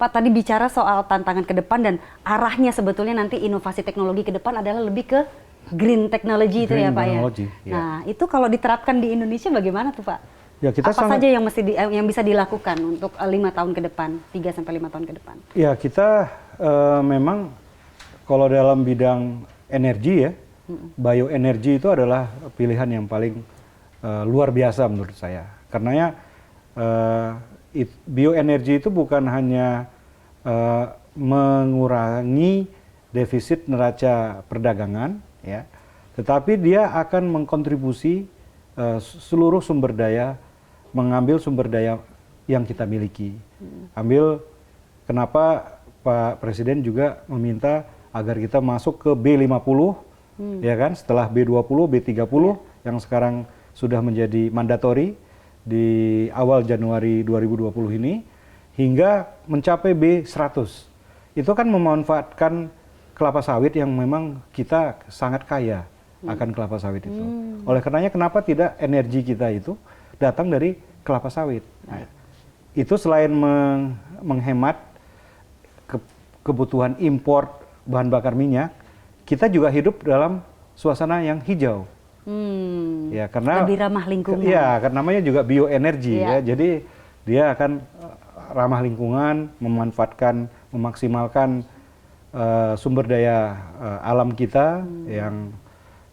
Pak tadi bicara soal tantangan ke depan dan arahnya sebetulnya nanti inovasi teknologi ke depan adalah lebih ke green technology itu ya Pak ya. Nah itu kalau diterapkan di Indonesia bagaimana tuh Pak? Ya, kita apa saja yang bisa dilakukan untuk 5 tahun ke depan, 3 sampai 5 tahun ke depan? Ya kita memang kalau dalam bidang energi ya, bioenergi itu adalah pilihan yang paling luar biasa menurut saya. Karena bioenergi itu bukan hanya mengurangi defisit neraca perdagangan, ya, tetapi dia akan mengkontribusi seluruh sumber daya, mengambil sumber daya yang kita miliki. Kenapa Pak Presiden juga meminta agar kita masuk ke B50, ya kan, setelah B20, B30 yang sekarang sudah menjadi mandatori di awal Januari 2020 ini, hingga mencapai B100. Itu kan memanfaatkan kelapa sawit yang memang kita sangat kaya akan kelapa sawit itu. Oleh karenanya kenapa tidak energi kita itu datang dari kelapa sawit. Nah, itu selain menghemat kebutuhan impor bahan bakar minyak, kita juga hidup dalam suasana yang hijau. Ya, karena lebih ramah lingkungan. Ya, karena namanya juga bioenergi ya. Jadi dia akan ramah lingkungan, memaksimalkan sumber daya alam kita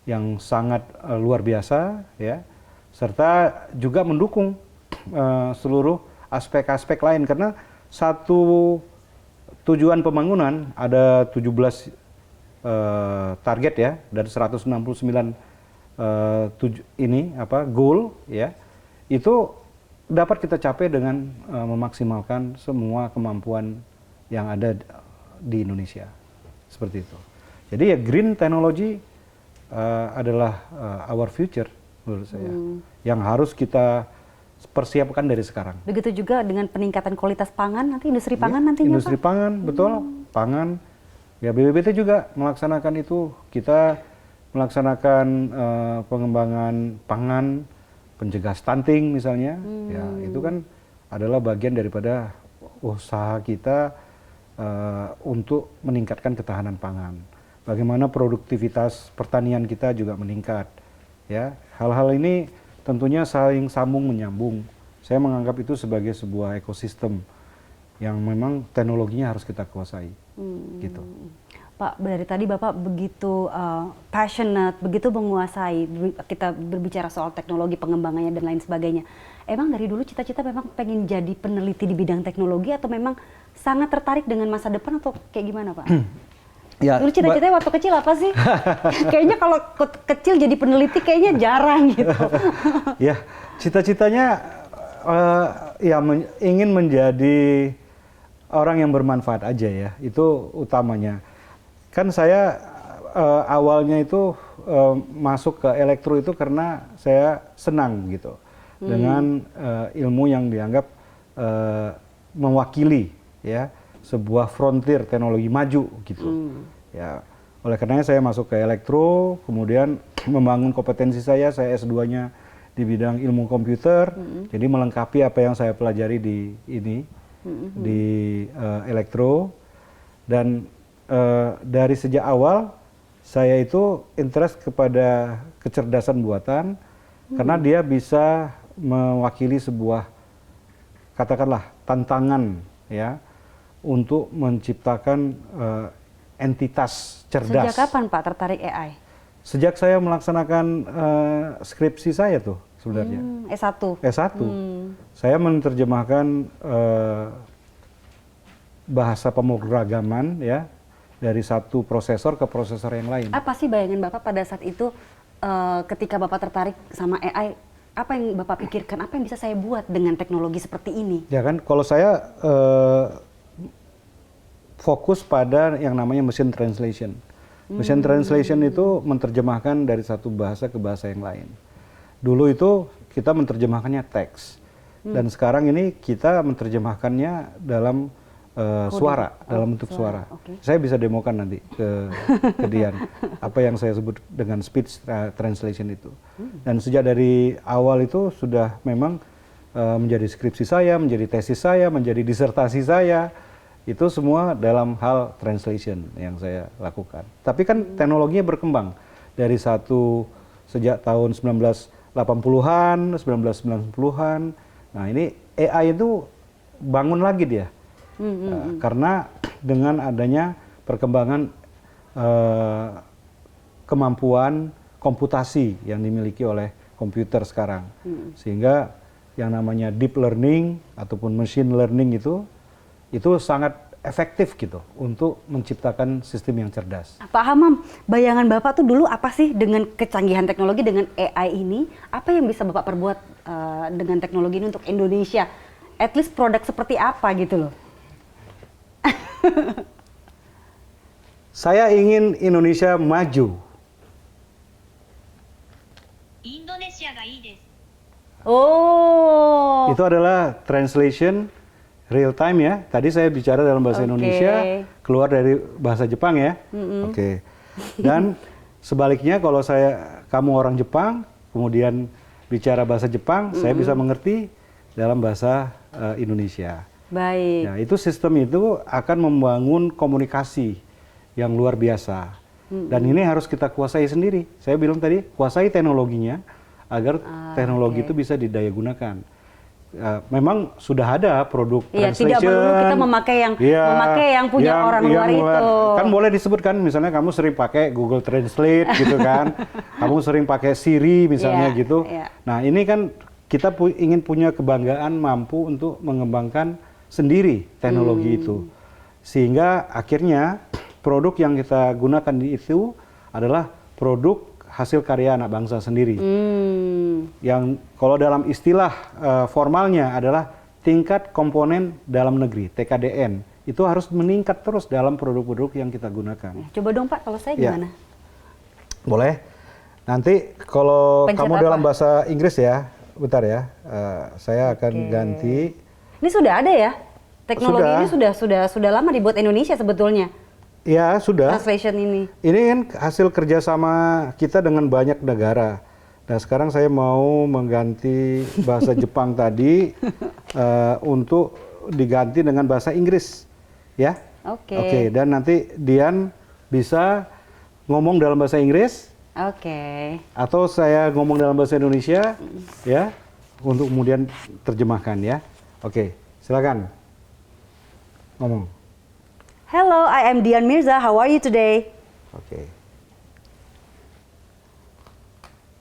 yang sangat luar biasa ya. Serta juga mendukung seluruh aspek-aspek lain, karena satu tujuan pembangunan ada 17 target ya dari 169 goal ya, itu dapat kita capai dengan memaksimalkan semua kemampuan yang ada di Indonesia, seperti itu. Jadi ya green technology adalah our future menurut saya, yang harus kita persiapkan dari sekarang. Begitu juga dengan peningkatan kualitas pangan, nanti industri pangan nantinya industri Pak? Pangan, betul, pangan. Ya BPPT juga melaksanakan itu, kita melaksanakan pengembangan pangan, pencegah stunting misalnya, ya itu kan adalah bagian daripada usaha kita untuk meningkatkan ketahanan pangan. Bagaimana produktivitas pertanian kita juga meningkat, ya. Hal-hal ini tentunya saling sambung menyambung. Saya menganggap itu sebagai sebuah ekosistem yang memang teknologinya harus kita kuasai, gitu. Pak, dari tadi Bapak begitu passionate, begitu menguasai, kita berbicara soal teknologi, pengembangannya dan lain sebagainya. Emang dari dulu cita-cita memang pengen jadi peneliti di bidang teknologi atau memang sangat tertarik dengan masa depan atau kayak gimana Pak? Ya, dulu cita-citanya waktu kecil apa sih? Kayaknya kalau kecil jadi peneliti kayaknya jarang gitu. Ya, cita-citanya ingin menjadi orang yang bermanfaat aja ya, itu utamanya. Kan saya awalnya itu masuk ke elektro itu karena saya senang gitu dengan ilmu yang dianggap mewakili ya sebuah frontier teknologi maju gitu. Ya, oleh karenanya saya masuk ke elektro, kemudian membangun kompetensi saya S2-nya di bidang ilmu komputer, jadi melengkapi apa yang saya pelajari di elektro. Dan dari sejak awal saya itu interest kepada kecerdasan buatan, karena dia bisa mewakili sebuah, katakanlah, tantangan ya untuk menciptakan entitas cerdas. Sejak kapan Pak tertarik AI? Sejak saya melaksanakan skripsi saya tuh sebenarnya. S1. S1. Saya menerjemahkan bahasa pemrograman ya dari satu prosesor ke prosesor yang lain. Apa sih bayangan Bapak pada saat itu ketika Bapak tertarik sama AI? Apa yang Bapak pikirkan? Apa yang bisa saya buat dengan teknologi seperti ini? Ya kan, kalau saya fokus pada yang namanya machine translation. Machine translation itu menerjemahkan dari satu bahasa ke bahasa yang lain. Dulu itu kita menerjemahkannya teks, dan sekarang ini kita menerjemahkannya dalam suara, dalam bentuk suara. Saya bisa demokan nanti ke Dian apa yang saya sebut dengan speech translation itu. Dan sejak dari awal itu sudah memang menjadi skripsi saya, menjadi tesis saya, menjadi disertasi saya. Itu semua dalam hal translation yang saya lakukan. Tapi kan teknologinya berkembang dari sejak tahun 1980-an, 1990-an. Nah ini AI itu bangun lagi dia. Karena dengan adanya perkembangan kemampuan komputasi yang dimiliki oleh komputer sekarang. Sehingga yang namanya deep learning ataupun machine learning itu sangat efektif gitu untuk menciptakan sistem yang cerdas. Pak Hamam, bayangan Bapak tuh dulu apa sih dengan kecanggihan teknologi, dengan AI ini? Apa yang bisa Bapak perbuat dengan teknologi ini untuk Indonesia? At least produk seperti apa gitu loh? Saya ingin Indonesia maju. Indonesia ga ii desu. Oh. Itu adalah translation real time ya. Tadi saya bicara dalam bahasa Indonesia, keluar dari bahasa Jepang ya. Oke. Dan sebaliknya kalau kamu orang Jepang, kemudian bicara bahasa Jepang, saya bisa mengerti dalam bahasa Indonesia. Baik. Nah, itu sistem itu akan membangun komunikasi yang luar biasa. Dan ini harus kita kuasai sendiri. Saya bilang tadi, kuasai teknologinya agar teknologi itu bisa didaya gunakan. Memang sudah ada produk translation. Tidak perlu kita memakai yang punya orang luar itu. Kan boleh disebutkan, misalnya kamu sering pakai Google Translate gitu kan, kamu sering pakai Siri misalnya gitu. Nah ini kan kita ingin punya kebanggaan mampu untuk mengembangkan sendiri teknologi itu, sehingga akhirnya produk yang kita gunakan itu adalah produk hasil karya anak bangsa sendiri. Yang kalau dalam istilah formalnya adalah tingkat komponen dalam negeri, TKDN. Itu harus meningkat terus dalam produk-produk yang kita gunakan. Coba dong Pak, kalau saya gimana? Boleh. Nanti kalau Pencet kamu apa? dalam bahasa Inggris ya, bentar ya, saya akan ganti. Ini sudah ada ya? Teknologi Sudah. ini sudah lama dibuat Indonesia sebetulnya. Ya, sudah. Translation ini. Ini kan hasil kerjasama kita dengan banyak negara. Nah, sekarang saya mau mengganti bahasa Jepang tadi untuk diganti dengan bahasa Inggris, ya. Oke. Dan nanti Dian bisa ngomong dalam bahasa Inggris. Oke. Atau saya ngomong dalam bahasa Indonesia, ya, untuk kemudian terjemahkan, ya. Oke, silakan ngomong. Hello, I am Dian Mirza. How are you today? Oke.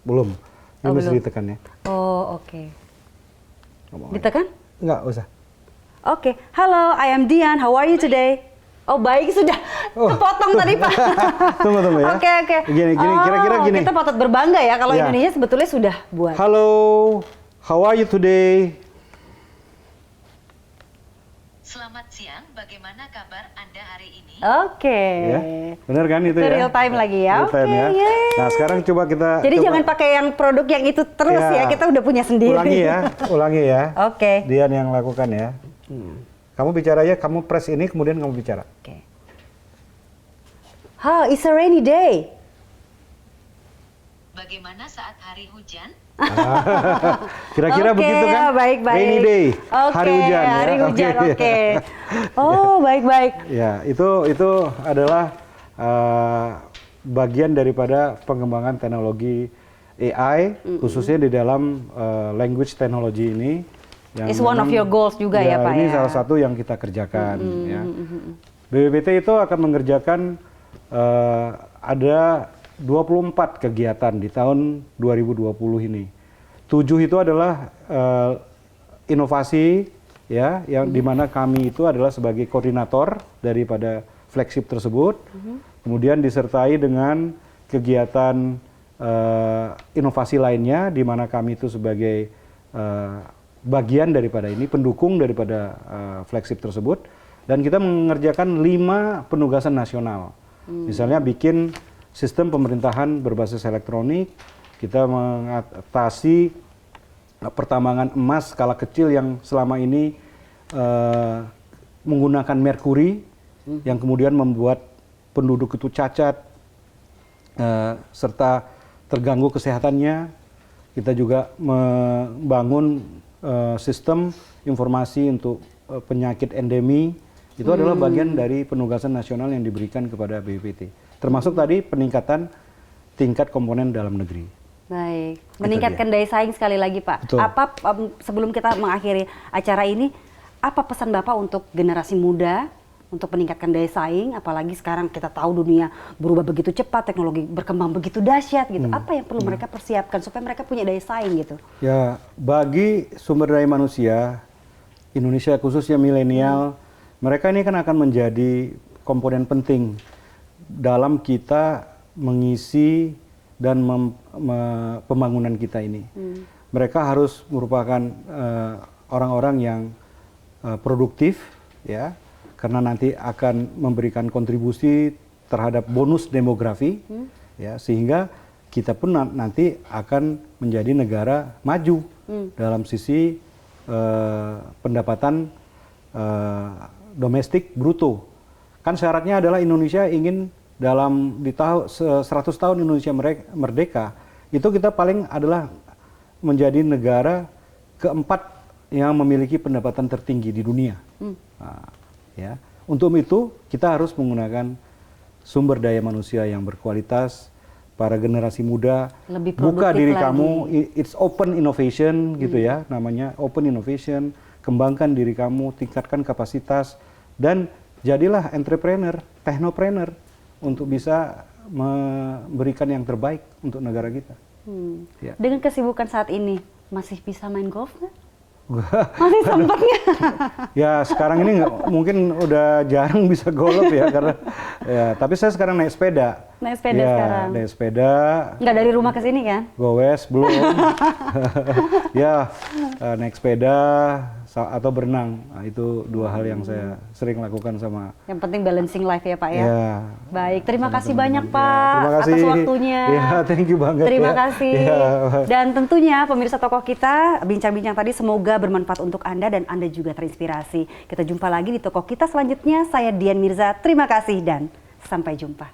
Belum. Ini mesti belum. ditekan ya. Oh, oke. Ngomong aja. Ditekan? Enggak usah. Oke. Hello, I am Dian. How are you today? Oh, baik, sudah. Kepotong tadi, Pak. Tunggu ya. Oke. Gini, kira-kira gini. Kita patut berbangga ya kalau Ya. Indonesia sebetulnya sudah buat. Halo, how are you today? Selamat siang, bagaimana kabar Anda hari ini? Oke. Ya, benar kan itu ya? Real time lagi ya. Real time Oke, ya. yeay. Nah, sekarang coba kita Jadi jangan pakai yang produk yang itu terus ya. Kita udah punya sendiri. Ulangi ya. Oke. Dian yang lakukan ya. Kamu bicara aja, kamu press ini kemudian kamu bicara. Oke. It's a rainy day. Bagaimana saat hari hujan? Kira-kira Oke, begitu kan? baik. Rainy day, Oke, hari hujan. hari ya? hujan, Oke. oke. Oh, baik. Ya, itu adalah bagian daripada pengembangan teknologi AI, khususnya di dalam language technology ini. Yang It's one of your goals juga ya, Pak, ini ya? salah satu yang kita kerjakan. Ya. BPPT itu akan mengerjakan ada 24 kegiatan di tahun 2020 ini. 7 itu adalah inovasi, ya, yang dimana kami itu adalah sebagai koordinator daripada flagship tersebut. Kemudian disertai dengan kegiatan inovasi lainnya, di mana kami itu sebagai bagian daripada ini, pendukung daripada flagship tersebut. Dan kita mengerjakan 5 penugasan nasional. Misalnya bikin sistem pemerintahan berbasis elektronik, kita mengatasi pertambangan emas skala kecil yang selama ini menggunakan merkuri, yang kemudian membuat penduduk itu cacat, serta terganggu kesehatannya. Kita juga membangun sistem informasi untuk penyakit endemi Itu adalah bagian dari penugasan nasional yang diberikan kepada BPPT. Termasuk tadi peningkatan tingkat komponen dalam negeri. Baik, meningkatkan daya saing sekali lagi Pak. Betul. Apa sebelum kita mengakhiri acara ini, apa pesan Bapak untuk generasi muda untuk meningkatkan daya saing? Apalagi sekarang kita tahu dunia berubah begitu cepat, teknologi berkembang begitu dahsyat gitu. Apa yang perlu mereka persiapkan supaya mereka punya daya saing gitu? Ya, bagi sumber daya manusia Indonesia khususnya milenial, mereka ini kan akan menjadi komponen penting dalam kita mengisi dan pembangunan kita ini. Mereka harus merupakan orang-orang yang produktif, ya, karena nanti akan memberikan kontribusi terhadap bonus demografi, ya, sehingga kita pun nanti akan menjadi negara maju dalam sisi pendapatan domestik bruto. Kan syaratnya adalah Indonesia ingin dalam di tahun 100 tahun Indonesia merdeka, itu kita paling adalah menjadi negara keempat yang memiliki pendapatan tertinggi di dunia. Nah, ya, untuk itu kita harus menggunakan sumber daya manusia yang berkualitas. Para generasi muda, Lebih buka produktif diri lagi. kamu, it's open innovation gitu ya, namanya open innovation. Kembangkan diri kamu, tingkatkan kapasitas, dan jadilah entrepreneur, technopreneur untuk bisa memberikan yang terbaik untuk negara kita. Ya. Dengan kesibukan saat ini, masih bisa main golf nggak? Masih sempat nggak? Ya sekarang ini mungkin udah jarang bisa golf ya, karena ya, tapi saya sekarang naik sepeda. Naik sepeda Ya, sekarang? naik sepeda. Nggak dari rumah ke sini kan? Gowes belum. Ya, naik sepeda atau berenang. Nah, itu dua hal yang saya sering lakukan sama. Yang penting balancing life ya Pak ya. Ya. Baik, terima sama kasih teman-teman. banyak Ya, Pak terima kasih. atas waktunya. Ya, thank you banget. Terima ya. kasih. Ya. Dan tentunya pemirsa tokoh kita, bincang-bincang tadi semoga bermanfaat untuk Anda dan Anda juga terinspirasi. Kita jumpa lagi di tokoh kita selanjutnya. Saya Dian Mirza, terima kasih dan sampai jumpa.